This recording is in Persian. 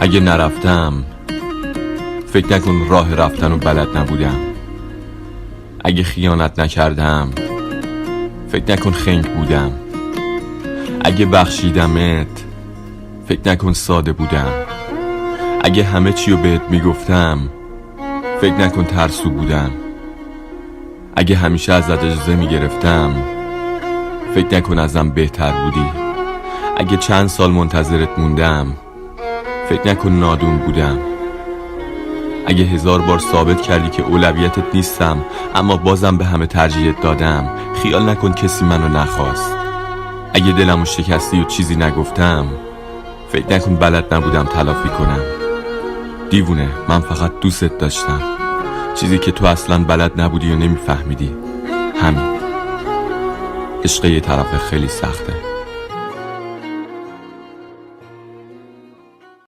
اگه نرفتم فکر نکن راه رفتن رو بلد نبودم. اگه خیانت نکردم فکر نکن خنگ بودم. اگه بخشیدمت فکر نکن ساده بودم. اگه همه چی رو بهت میگفتم فکر نکن ترسو بودم. اگه همیشه ازت اجازه میگرفتم فکر نکن ازم بهتر بودی. اگه چند سال منتظرت موندم فکر نکن نادون بودم. اگه 1000 بار ثابت کردی که اولویتت نیستم اما بازم به همه ترجیحت دادم، خیال نکن کسی منو نخواست. اگه دلمو شکستی و چیزی نگفتم فکر نکن بلد نبودم تلافی کنم. دیوونه، من فقط دوستت داشتم، چیزی که تو اصلا بلد نبودی و نمیفهمیدی. همین. عشق یه طرف خیلی سخته.